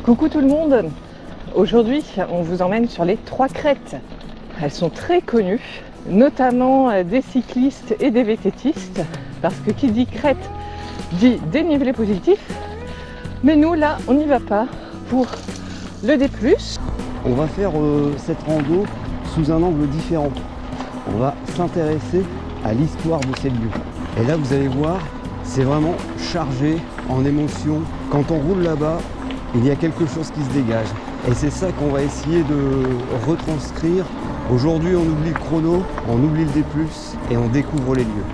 Coucou tout le monde. Aujourd'hui, on vous emmène sur les Trois Crêtes. Elles sont très connues, notamment des cyclistes et des VTTistes, parce que qui dit crête dit dénivelé positif. Mais nous, là, on n'y va pas pour le D+. On va faire cette rando sous un angle différent. On va s'intéresser à l'histoire de ces lieux. Et là, vous allez voir, c'est vraiment chargé en émotions. Quand on roule là-bas, il y a quelque chose qui se dégage. Et c'est ça qu'on va essayer de retranscrire. Aujourd'hui, on oublie le chrono, on oublie le D+, et on découvre les lieux.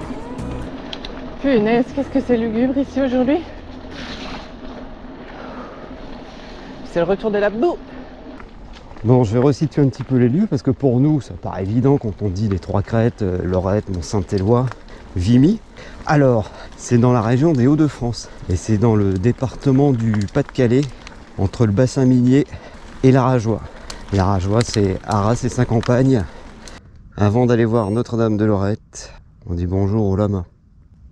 Punaise, qu'est-ce que c'est lugubre ici aujourd'hui. C'est le retour de la boue. Bon, je vais resituer un petit peu les lieux parce que pour nous, ça paraît évident quand on dit les Trois Crêtes, Lorette, Mont-Saint-Éloi, Vimy. Alors, c'est dans la région des Hauts-de-France et c'est dans le département du Pas-de-Calais, entre le bassin minier et la Rajoie. La Rajoie, c'est Arras et Saint-Campagne. Avant d'aller voir Notre-Dame de Lorette, on dit bonjour aux lamas.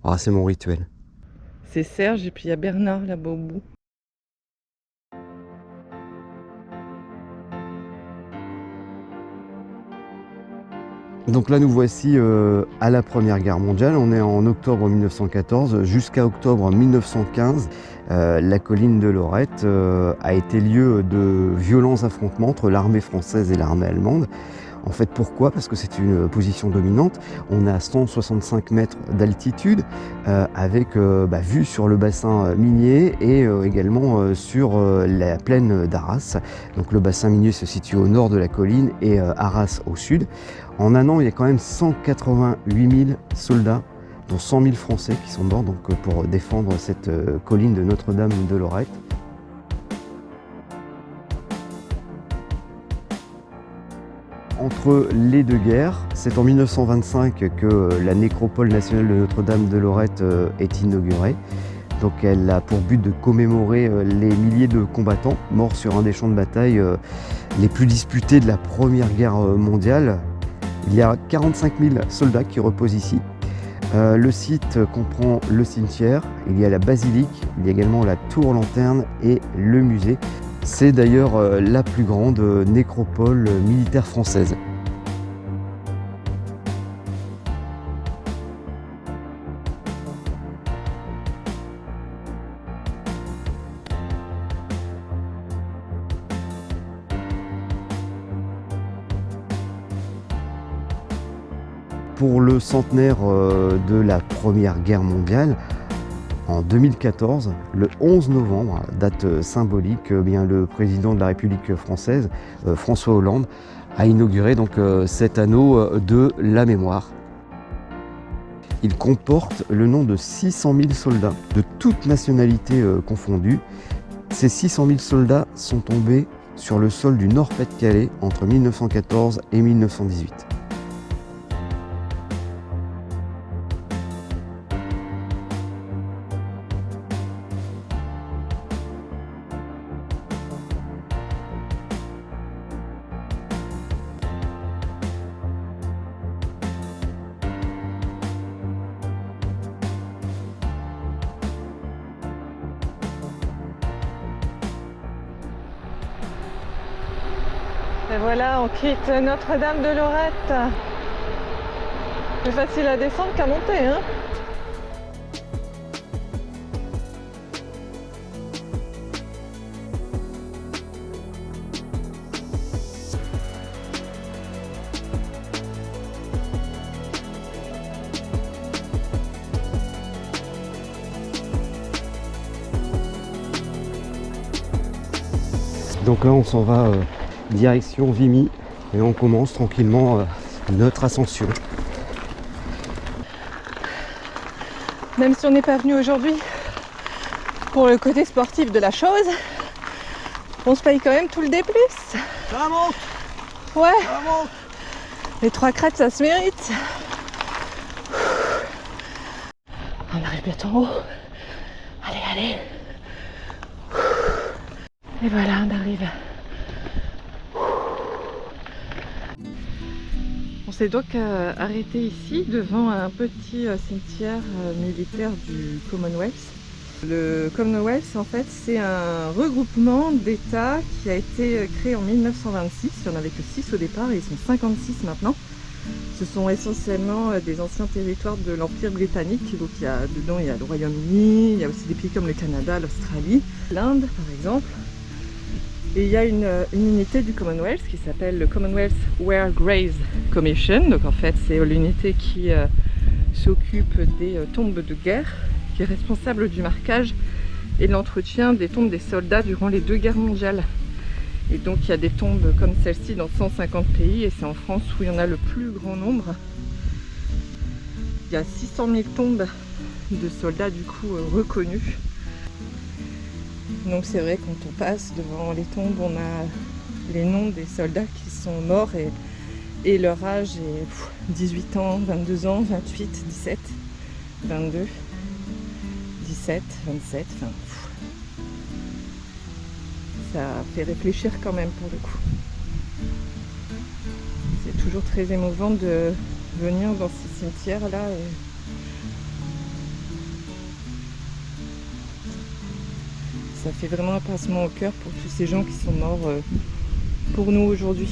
Ah, c'est mon rituel. C'est Serge et puis il y a Bernard là-bas au bout. Donc là nous voici à la Première Guerre mondiale, on est en octobre 1914 jusqu'à octobre 1915. La colline de Lorette a été lieu de violents affrontements entre l'armée française et l'armée allemande. En fait, pourquoi? Parce que c'est une position dominante. On a 165 mètres d'altitude avec vue sur le bassin minier et également sur la plaine d'Arras. Donc le bassin minier se situe au nord de la colline et Arras au sud. En un an, il y a quand même 188 000 soldats, dont 100 000 Français qui sont morts donc, pour défendre cette colline de Notre-Dame de Lorette. Entre les deux guerres, c'est en 1925 que la nécropole nationale de Notre-Dame de Lorette est inaugurée. Donc elle a pour but de commémorer les milliers de combattants morts sur un des champs de bataille les plus disputés de la Première Guerre mondiale. Il y a 45 000 soldats qui reposent ici. Le site comprend le cimetière, il y a la basilique, il y a également la tour-lanterne et le musée. C'est d'ailleurs la plus grande nécropole militaire française. Pour le centenaire de la Première Guerre mondiale, en 2014, le 11 novembre, date symbolique, le président de la République française, François Hollande, a inauguré donc, cet anneau de la mémoire. Il comporte le nom de 600 000 soldats, de toutes nationalités confondues. Ces 600 000 soldats sont tombés sur le sol du Nord-Pas-de-Calais entre 1914 et 1918. Et voilà, on quitte Notre-Dame de Lorette. Plus facile à descendre qu'à monter, hein. Donc là on s'en va direction Vimy et on commence tranquillement notre ascension. Même si on n'est pas venu aujourd'hui pour le côté sportif de la chose, on se paye quand même tout le D+. Ça monte. Ouais, Ça monte. les Trois Crêtes ça se mérite. On arrive bientôt en haut. Allez, allez. Et voilà, on arrive. On s'est donc arrêté ici devant un petit cimetière militaire du Commonwealth. Le Commonwealth, en fait, c'est un regroupement d'États qui a été créé en 1926. Il n'y en avait que 6 au départ et ils sont 56 maintenant. Ce sont essentiellement des anciens territoires de l'Empire britannique. Donc dedans il y a le Royaume-Uni, il y a aussi des pays comme le Canada, l'Australie, l'Inde par exemple. Et il y a une unité du Commonwealth qui s'appelle le Commonwealth War Graves Commission. Donc en fait c'est l'unité qui s'occupe des tombes de guerre, qui est responsable du marquage et de l'entretien des tombes des soldats durant les 2 guerres mondiales. Et donc il y a des tombes comme celle-ci dans 150 pays et c'est en France où il y en a le plus grand nombre. Il y a 600 000 tombes de soldats du coup reconnus. Donc c'est vrai, quand on passe devant les tombes, on a les noms des soldats qui sont morts et leur âge est 18 ans, 22 ans, 28, 17, 22, 17, 27, enfin... Ça fait réfléchir quand même pour le coup. C'est toujours très émouvant de venir dans ces cimetières-là. Ça fait vraiment un pincement au cœur pour tous ces gens qui sont morts pour nous aujourd'hui.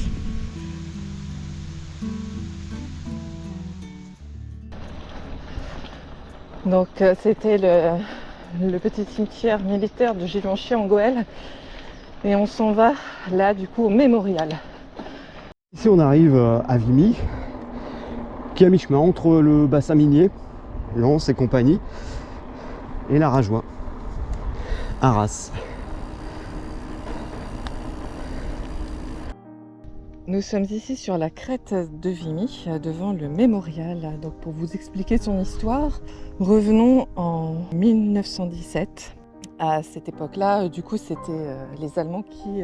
Donc c'était le petit cimetière militaire de Givenchy en Goële. Et on s'en va là du coup au mémorial. Ici on arrive à Vimy, qui est à mi-chemin entre le bassin minier, Lens et compagnie, et la Rajoie, Arras. Nous sommes ici sur la crête de Vimy, devant le mémorial. Donc pour vous expliquer son histoire, revenons en 1917. À cette époque-là, du coup, c'était les Allemands qui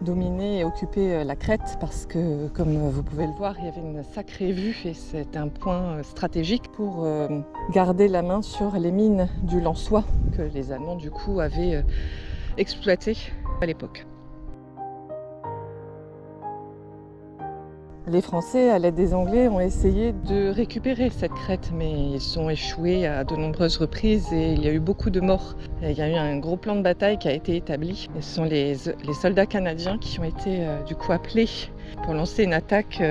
dominaient et occupaient la crête parce que, comme vous pouvez le voir, il y avait une sacrée vue et c'était un point stratégique pour garder la main sur les mines du Lensois que les Allemands, du coup, avaient exploitées à l'époque. Les Français, à l'aide des Anglais, ont essayé de récupérer cette crête, mais ils ont échoué à de nombreuses reprises et il y a eu beaucoup de morts. Et il y a eu un gros plan de bataille qui a été établi. Et ce sont les soldats canadiens qui ont été du coup appelés pour lancer une attaque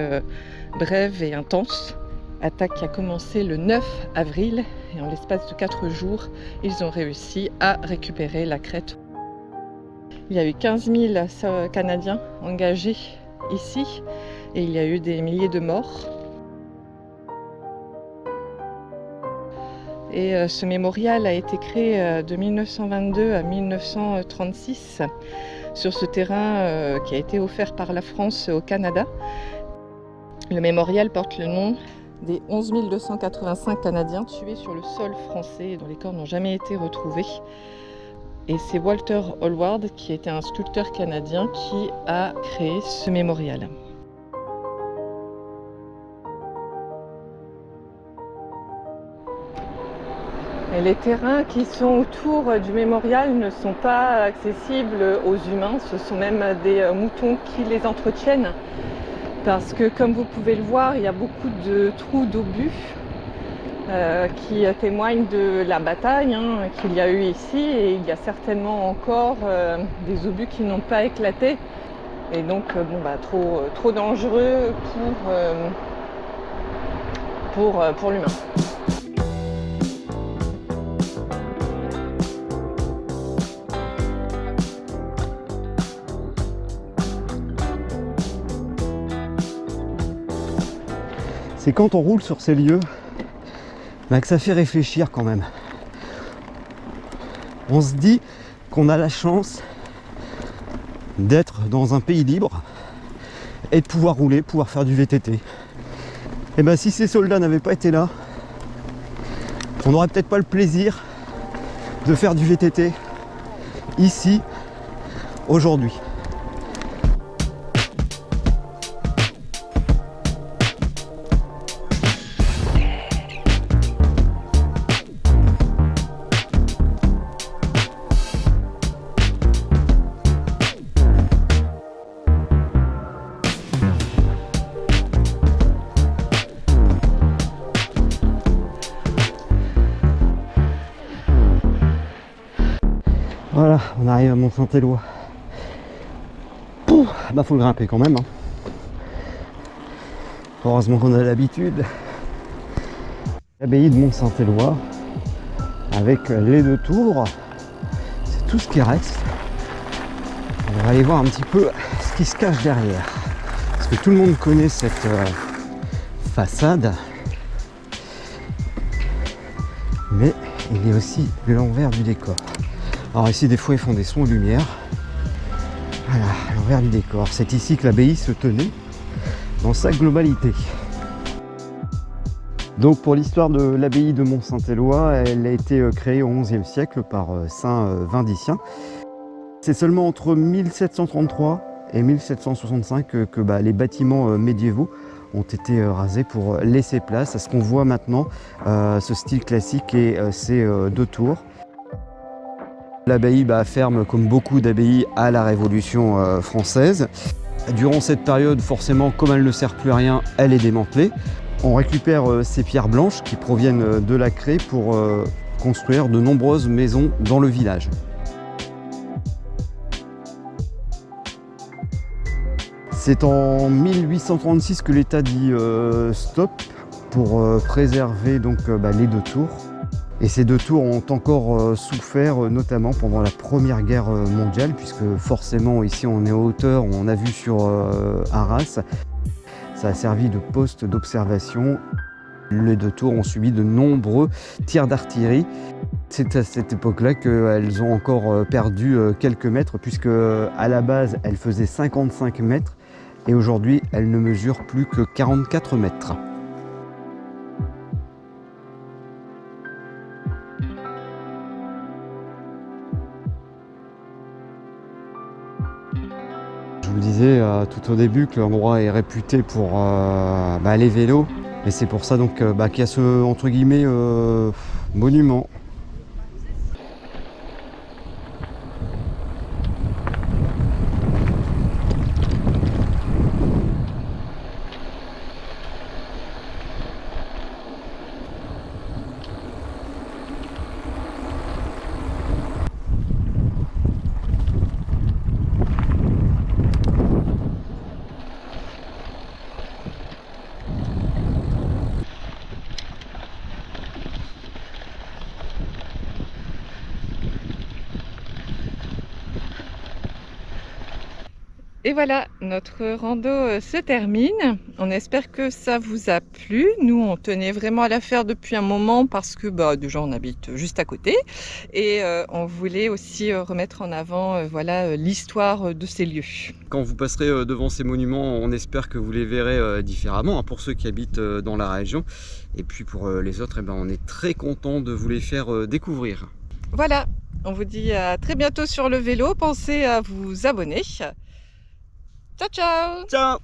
brève et intense. Attaque qui a commencé le 9 avril et en l'espace de 4 jours, ils ont réussi à récupérer la crête. Il y a eu 15 000 Canadiens engagés ici. Et il y a eu des milliers de morts. Et ce mémorial a été créé de 1922 à 1936 sur ce terrain qui a été offert par la France au Canada. Le mémorial porte le nom des 11 285 Canadiens tués sur le sol français dont les corps n'ont jamais été retrouvés. Et c'est Walter Hallward, qui était un sculpteur canadien, qui a créé ce mémorial. Et les terrains qui sont autour du mémorial ne sont pas accessibles aux humains, ce sont même des moutons qui les entretiennent. Parce que comme vous pouvez le voir, il y a beaucoup de trous d'obus qui témoignent de la bataille qu'il y a eu ici. Et il y a certainement encore des obus qui n'ont pas éclaté. Et donc trop dangereux pour l'humain. C'est quand on roule sur ces lieux que ça fait réfléchir quand même. On se dit qu'on a la chance d'être dans un pays libre et de pouvoir rouler, pouvoir faire du VTT. Et ben si ces soldats n'avaient pas été là, on n'aurait peut-être pas le plaisir de faire du VTT ici, aujourd'hui. On arrive à Mont-Saint-Éloi. Bah faut le grimper quand même. Hein. Heureusement qu'on a l'habitude. L'abbaye de Mont-Saint-Éloi avec les 2 tours. C'est tout ce qui reste. On va aller voir un petit peu ce qui se cache derrière. Parce que tout le monde connaît cette façade. Mais il y a aussi l'envers du décor. Alors ici des fois ils font des sons et lumières. Voilà, l'envers du décor. C'est ici que l'abbaye se tenait dans sa globalité. Donc pour l'histoire de l'abbaye de Mont-Saint-Éloi, elle a été créée au XIe siècle par saint Vindicien. C'est seulement entre 1733 et 1765 que les bâtiments médiévaux ont été rasés pour laisser place à ce qu'on voit maintenant, ce style classique et ces 2 tours. L'abbaye ferme comme beaucoup d'abbayes à la Révolution française. Durant cette période, forcément, comme elle ne sert plus à rien, elle est démantelée. On récupère ces pierres blanches qui proviennent de la craie pour construire de nombreuses maisons dans le village. C'est en 1836 que l'État dit stop pour préserver donc, les 2 tours. Et ces 2 tours ont encore souffert, notamment pendant la Première Guerre mondiale, puisque forcément ici on est en hauteur, on a vu sur Arras. Ça a servi de poste d'observation. Les 2 tours ont subi de nombreux tirs d'artillerie. C'est à cette époque-là qu'elles ont encore perdu quelques mètres, puisque à la base elles faisaient 55 mètres et aujourd'hui elles ne mesurent plus que 44 mètres. Je vous le disais tout au début que l'endroit est réputé pour les vélos. Et c'est pour ça donc qu'il y a ce entre guillemets monument. Et voilà, notre rando se termine. On espère que ça vous a plu. Nous, on tenait vraiment à la faire depuis un moment parce que déjà on habite juste à côté et on voulait aussi remettre en avant l'histoire de ces lieux. Quand vous passerez devant ces monuments, on espère que vous les verrez différemment, hein, pour ceux qui habitent dans la région. Et puis pour les autres, on est très content de vous les faire découvrir. Voilà, on vous dit à très bientôt sur le vélo. Pensez à vous abonner. Ciao, ciao! Ciao!